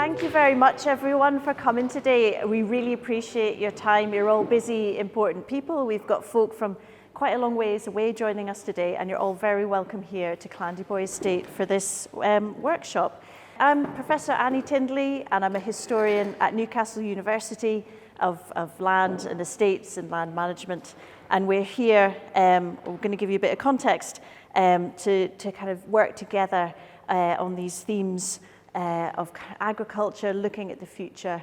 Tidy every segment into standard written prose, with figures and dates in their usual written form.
Thank you very much, everyone, for coming today. We really appreciate your time. You're all busy, important people. We've got folk from quite a long ways away joining us today, and you're all very welcome here to Clandeboye Estate for this workshop. I'm Professor Annie Tindley, and I'm a historian at Newcastle University of land and estates and land management. And we're here, we're going to give you a bit of context to kind of work together on these themes of agriculture, looking at the future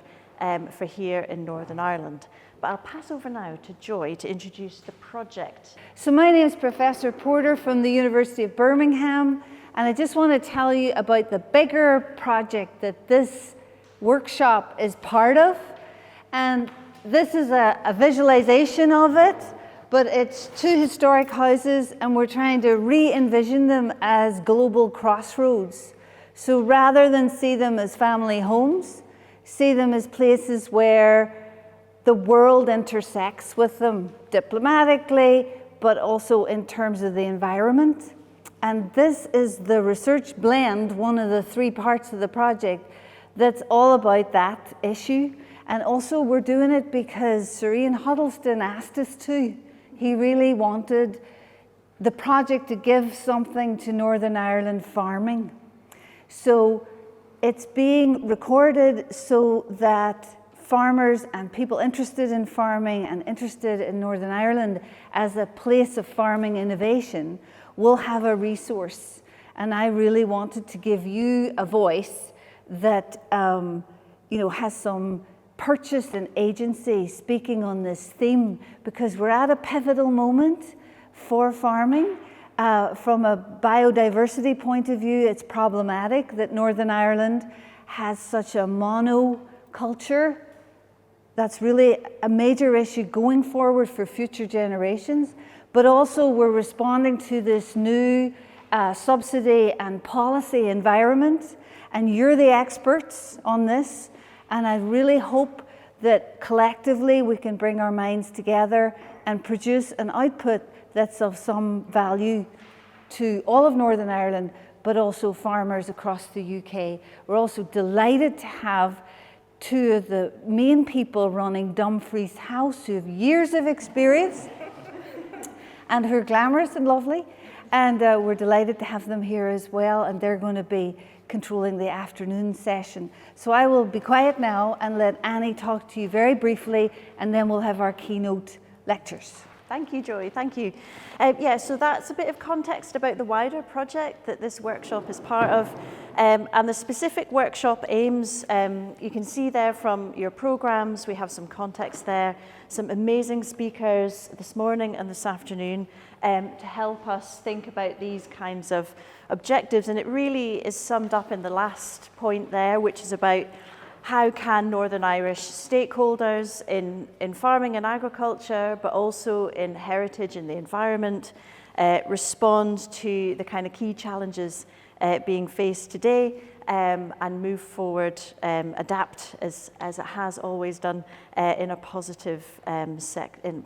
for here in Northern Ireland. But I'll pass over now to Joy to introduce the project. So my name is Professor Porter from the University of Birmingham, and I just want to tell you about the bigger project that this workshop is part of. And this is a visualization of it, but it's two historic houses, and we're trying to re-envision them as global crossroads. So rather than see them as family homes, see them as places where the world intersects with them diplomatically, but also in terms of the environment. And this is the research blend, one of the three parts of the project, that's all about that issue. And also we're doing it because Sir Ian Huddleston asked us to. He really wanted the project to give something to Northern Ireland farming. So it's being recorded so that farmers and people interested in farming and interested in Northern Ireland as a place of farming innovation will have a resource. And I really wanted to give you a voice that has some purchase and agency speaking on this theme, because we're at a pivotal moment for farming. From a biodiversity point of view, it's problematic that Northern Ireland has such a monoculture. That's really a major issue going forward for future generations. But also we're responding to this new subsidy and policy environment, and you're the experts on this. And I really hope that collectively we can bring our minds together and produce an output that's of some value to all of Northern Ireland, but also farmers across the UK. We're also delighted to have two of the main people running Dumfries House who have years of experience and who are glamorous and lovely. And we're delighted to have them here as well, and they're going to be controlling the afternoon session. So I will be quiet now and let Annie talk to you very briefly, and then we'll have our keynote lectures. Thank you, Joy. Thank you. So that's a bit of context about the wider project that this workshop is part of. And the specific workshop aims, you can see there from your programs, we have some context there, some amazing speakers this morning and this afternoon to help us think about these kinds of objectives. And it really is summed up in the last point there, which is about how can Northern Irish stakeholders in farming and agriculture, but also in heritage and the environment, respond to the kind of key challenges being faced today and move forward, adapt as it has always done in a positive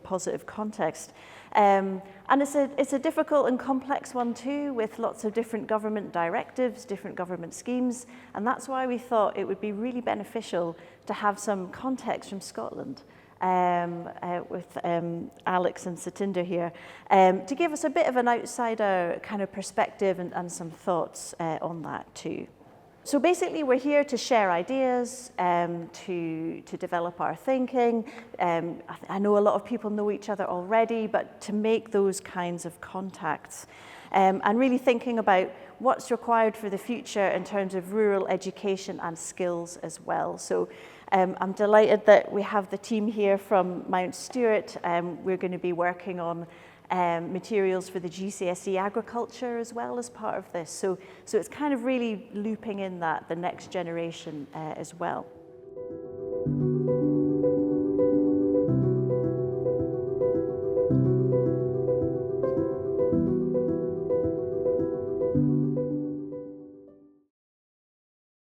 positive context. And it's a difficult and complex one too, with lots of different government directives, different government schemes, and that's why we thought it would be really beneficial to have some context from Scotland with Alex and Satinder here, to give us a bit of an outsider kind of perspective and some thoughts on that too. So basically we're here to share ideas, to develop our thinking. I know a lot of people know each other already, but to make those kinds of contacts and really thinking about what's required for the future in terms of rural education and skills as well. So I'm delighted that we have the team here from Mount Stewart. We're going to be working on materials for the GCSE agriculture as well as part of this. So it's kind of really looping in the next generation as well.